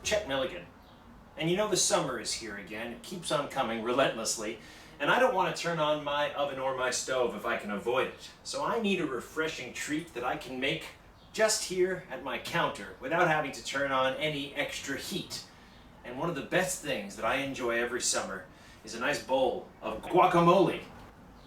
Chet Milligan. And you know the summer is here again. It keeps on coming relentlessly. And I don't want to turn on my oven or my stove if I can avoid it. So I need a refreshing treat that I can make just here at my counter without having to turn on any extra heat. And one of the best things that I enjoy every summer is a nice bowl of guacamole.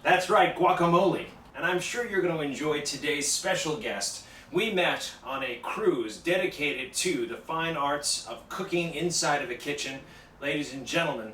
That's right, guacamole. And I'm sure you're going to enjoy today's special guest. We met on a cruise dedicated to the fine arts of cooking inside of a kitchen. Ladies and gentlemen,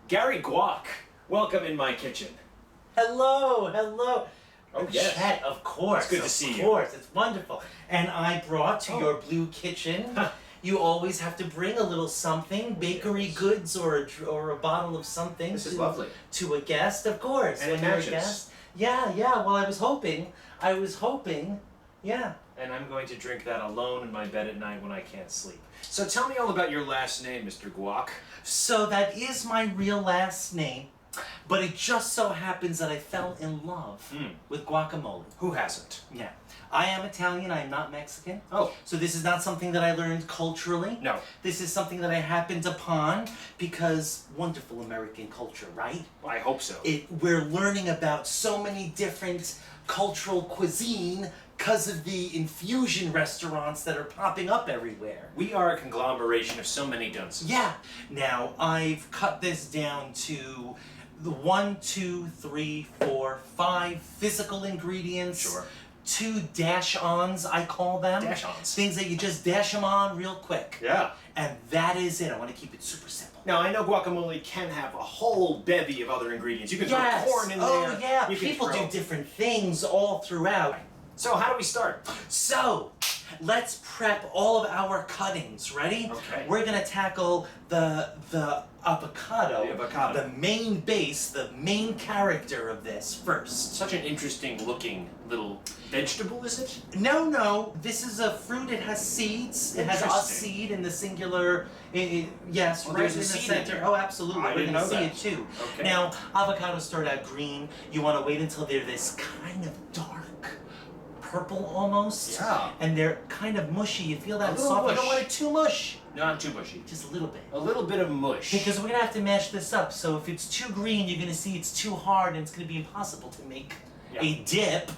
Gary Guac. Welcome in my kitchen. Hello, hello. Oh, yes. Chet, of course. It's good to see you. Of course, it's wonderful. And I brought to your blue kitchen, you always have to bring a little something, bakery goods or a bottle of something. This is lovely. To a guest, of course. And it when you're matches. a guest. Yeah, well, I was hoping, yeah. And I'm going to drink that alone in my bed at night when I can't sleep. So tell me all about your last name, Mr. Guac. So that is my real last name, but it just so happens that I fell in love with guacamole. Who hasn't? Yeah. I am Italian, I am not Mexican. Oh. So this is not something that I learned culturally. No. This is something that I happened upon because wonderful American culture, right? I hope so. We're learning about so many different cultural cuisine because of the infusion restaurants that are popping up everywhere. We are a conglomeration of so many dunces. Yeah. Now, I've cut this down to the 1, 2, 3, 4, 5 physical ingredients. Sure. 2 dash-ons, I call them. Dash-ons. Things that you just dash them on real quick. Yeah. And that is it. I want to keep it super simple. Now, I know guacamole can have a whole bevy of other ingredients. You can Yes. throw corn in there. Oh, yeah. You can People throw- do different things all throughout. So how do we start? So, let's prep all of our cuttings. Ready? Okay. We're gonna tackle the avocado. The avocado. The main base, the main character of this first. Such an interesting looking little vegetable, is it? No. This is a fruit. It has seeds. It has a Interesting. seed in the singular. Yes, Oh, right there's in a the seed in center. there. Oh, absolutely. I We're didn't gonna know see that. it too. Okay. Now, avocados start out green. You want to wait until they're this kind of dark purple almost. Yeah. And they're kind of mushy. You feel that little soft. You mush. don't want it too mush. Not too mushy. Just a little bit. A little bit of mush. Because we're gonna have to mash this up. So if it's too green, you're gonna see it's too hard, and it's gonna be impossible to make a dip.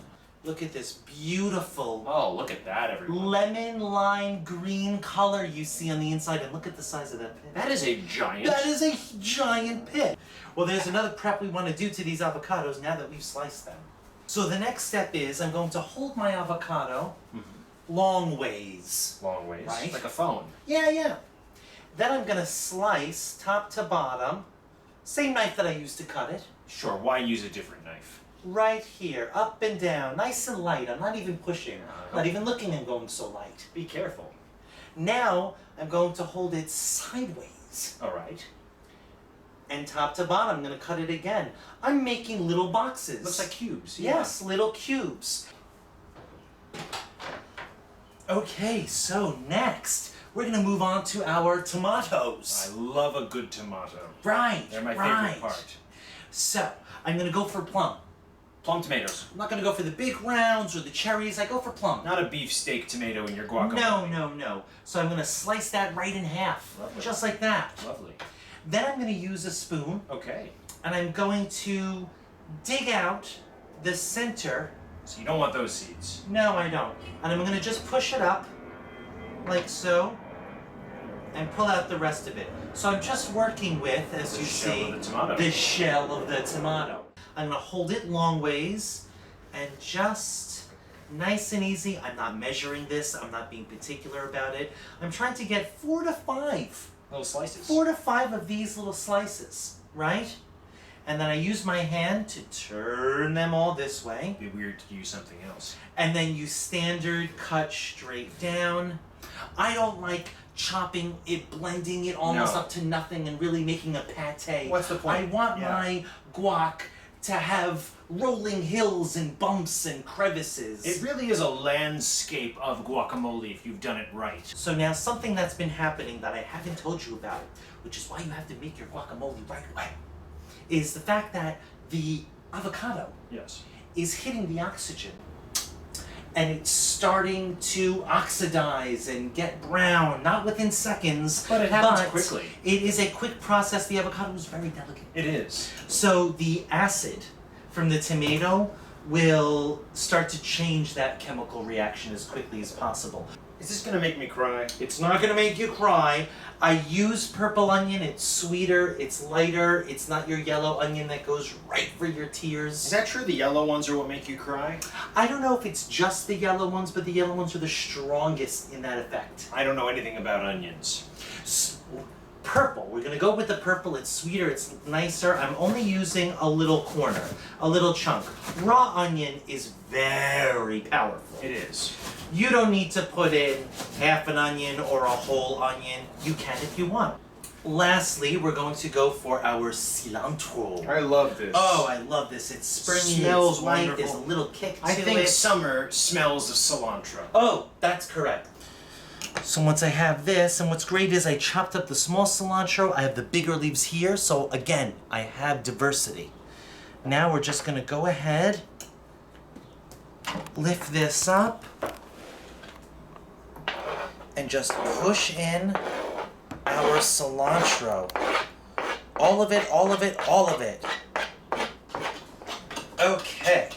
Look at this beautiful Oh, look at that, everyone. lemon lime green color you see on the inside, and look at the size of that pit. That is a giant. That is a giant pit. Well, there's another prep we want to do to these avocados now that we've sliced them. So the next step is I'm going to hold my avocado long ways. Long ways. Right. Like a phone. Yeah. Then I'm gonna slice top to bottom. Same knife that I used to cut it. Sure, why use a different knife? Right here, up and down, nice and light. I'm not even pushing, Uh-huh. not even looking and going so light. Be careful. Now, I'm going to hold it sideways. All right. And top to bottom, I'm going to cut it again. I'm making little boxes. Looks like cubes. Yes, little cubes. Okay, so next, we're going to move on to our tomatoes. I love a good tomato. Right, They're my right. favorite part. So, I'm going to go for plum. Plum tomatoes. I'm not going to go for the big rounds or the cherries. I go for plum. Not a beefsteak tomato in your guacamole. No. So I'm going to slice that right in half. Lovely. Just like that. Lovely. Then I'm going to use a spoon Okay. and I'm going to dig out the center. So you don't want those seeds. No, I don't. And I'm going to just push it up like so and pull out the rest of it. So I'm just working with, as The you shell see, of the tomato. the shell of the tomato. I'm going to hold it long ways and just nice and easy. I'm not measuring this. I'm not being particular about it. I'm trying to get 4 to 5. Little slices. 4 to 5 of these little slices, right? And then I use my hand to turn them all this way. It'd be weird to use something else. And then you standard cut straight down. I don't like chopping it, blending it almost No. up to nothing and really making a pate. What's the point? I want Yeah. my guac to have rolling hills and bumps and crevices. It really is a landscape of guacamole if you've done it right. So now something that's been happening that I haven't told you about, which is why you have to make your guacamole right away, is the fact that the avocado Yes. is hitting the oxygen. and it's starting to oxidize and get brown, not within seconds. But it happens quickly. It is a quick process. The avocado is very delicate. It is. So the acid from the tomato will start to change that chemical reaction as quickly as possible. Is this gonna make me cry? It's not gonna make you cry. I use purple onion. It's sweeter, it's lighter, it's not your yellow onion that goes right for your tears. Is that true? The yellow ones are what make you cry? I don't know if it's just the yellow ones, but the yellow ones are the strongest in that effect. I don't know anything about onions. Purple. We're gonna go with the purple. It's sweeter, it's nicer. I'm only using a little corner, a little chunk. Raw onion is very powerful. It is. You don't need to put in half an onion or a whole onion. You can if you want. Lastly, we're going to go for our cilantro. I love this. Oh, I love this. It's springy, Smells it's light, wonderful. there's a little kick to I think it. summer smells of cilantro. Oh, that's correct. So once I have this, and what's great is I chopped up the small cilantro, I have the bigger leaves here, so again, I have diversity. Now we're just gonna go ahead, lift this up, and just push in our cilantro. All of it, all of it, all of it. Okay.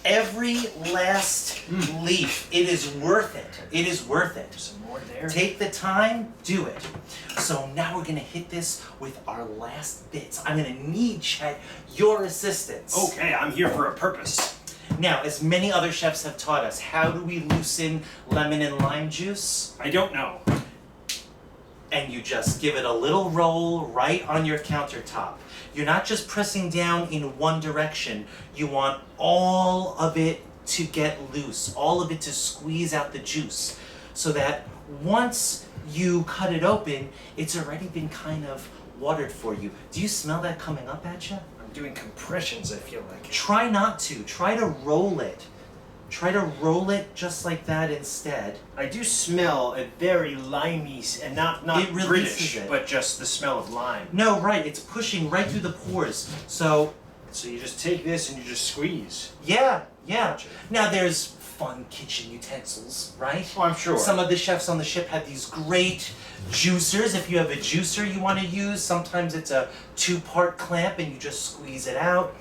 Every last leaf. It is worth it. It is worth it. Some more there. Take the time, do it. So now we're gonna hit this with our last bits. I'm gonna need, Chet, your assistance. Okay, I'm here for a purpose. Now, as many other chefs have taught us, how do we loosen lemon and lime juice? I don't know. And you just give it a little roll right on your countertop. You're not just pressing down in one direction. You want all of it to get loose, all of it to squeeze out the juice, so that once you cut it open, it's already been kind of watered for you. Do you smell that coming up at you? I'm doing compressions, I feel like. Try not to. Try to roll it. Try to roll it just like that instead. I do smell a very limey, and not It releases British, it. but just the smell of lime. No, right, it's pushing right through the pores. So, So you just take this and you just squeeze. yeah. Gotcha. Now there's fun kitchen utensils, right? Oh, I'm sure. Some of the chefs on the ship have these great juicers. If you have a juicer you want to use, sometimes it's a 2-part clamp and you just squeeze it out.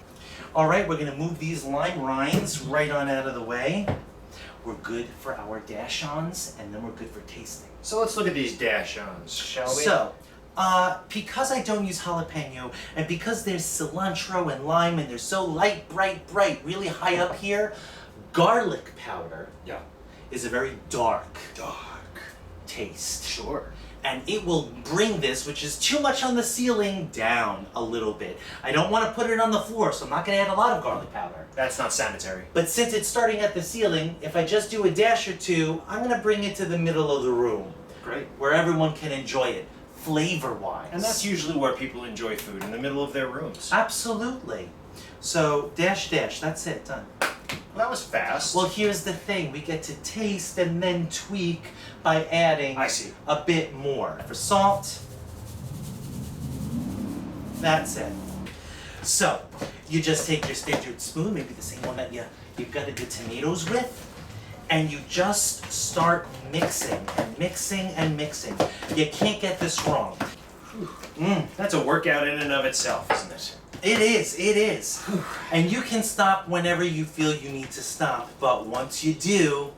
All right, we're gonna move these lime rinds right on out of the way. We're good for our dash-ons, and then we're good for tasting. So let's look at these dash-ons, shall we? So, because I don't use jalapeno, and because there's cilantro and lime, and they're so light, bright, really high up here, garlic powder Yeah. is a very dark Dark. taste. Sure. And it will bring this, which is too much on the ceiling, down a little bit. I don't want to put it on the floor, so I'm not going to add a lot of garlic powder. That's not sanitary. But since it's starting at the ceiling, if I just do a dash or two, I'm going to bring it to the middle of the room, Great. where everyone can enjoy it, flavor-wise. And that's usually where people enjoy food, in the middle of their rooms. Absolutely. So, dash, that's it, done. Well, that was fast. Well, here's the thing. We get to taste and then tweak by adding I see. a bit more. For salt, that's it. So, you just take your standard spoon, maybe the same one that you've gutted the tomatoes with, and you just start mixing and mixing and mixing. You can't get this wrong. That's a workout in and of itself, isn't it? It is. And you can stop whenever you feel you need to stop, but once you do,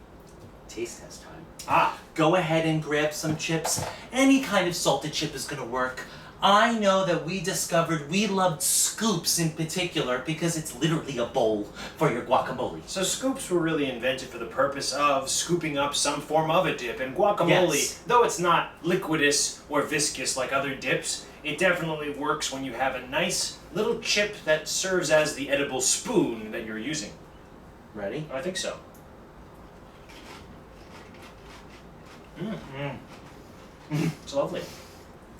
taste test time. Ah, Go ahead and grab some chips. Any kind of salted chip is gonna work. I know that we discovered we loved scoops in particular because it's literally a bowl for your guacamole. so scoops were really invented for the purpose of scooping up some form of a dip. And guacamole, Yes. though it's not liquidous or viscous like other dips, it definitely works when you have a nice little chip that serves as the edible spoon that you're using. Ready? I think so. It's lovely.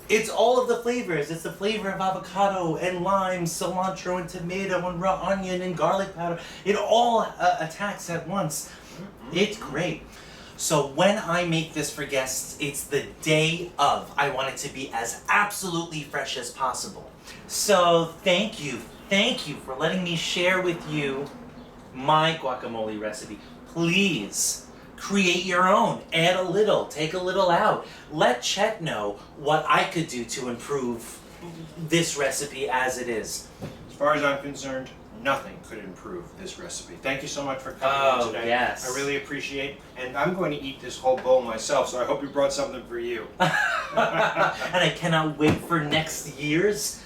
It's all of the flavors. It's the flavor of avocado and lime, cilantro and tomato and raw onion and garlic powder. It all attacks at once. It's great. So when I make this for guests, it's the day of. I want it to be as absolutely fresh as possible. So thank you for letting me share with you my guacamole recipe. please create your own. Add a little, take a little out. Let Chet know what I could do to improve this recipe as it is. As far as I'm concerned, nothing could improve this recipe. Thank you so much for coming in today. Yes. I really appreciate it. And I'm going to eat this whole bowl myself, so I hope you brought something for you. And I cannot wait for next year's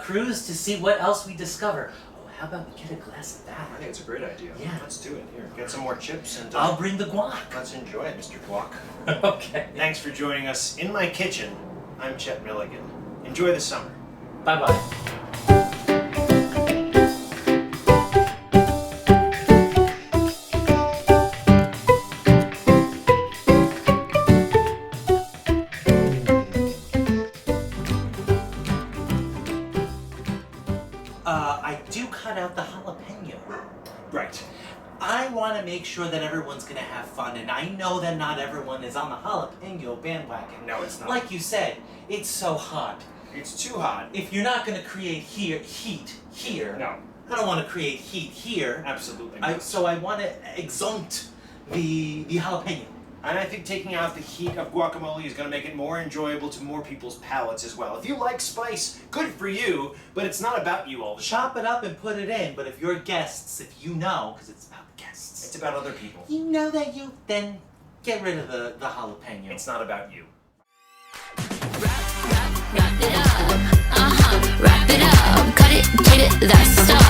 cruise to see what else we discover. Oh, how about we get a glass of that? I think it's a great idea. Yeah. Let's do it. Here, get some more chips and I'll bring the guac. let's enjoy it, Mr. Guac. Okay. Thanks for joining us in my kitchen. I'm Chet Milligan. Enjoy the summer. Bye-bye. I do cut out the jalapeno. Right. I want to make sure that everyone's going to have fun, and I know that not everyone is on the jalapeno bandwagon. No, it's not. Like you said, it's so hot. It's too hot. If you're not going to create heat here, No. I don't want to create heat here. Absolutely not. So I want to exunt the jalapeno. And I think taking out the heat of guacamole is going to make it more enjoyable to more people's palates as well. If you like spice, good for you, but it's not about you all the time. Chop it up and put it in, but if you're guests, if you know, because it's about guests. It's about other people. You know that then get rid of the jalapeno. It's not about you. Wrap it up, wrap it up, cut it, get it, that's stuff.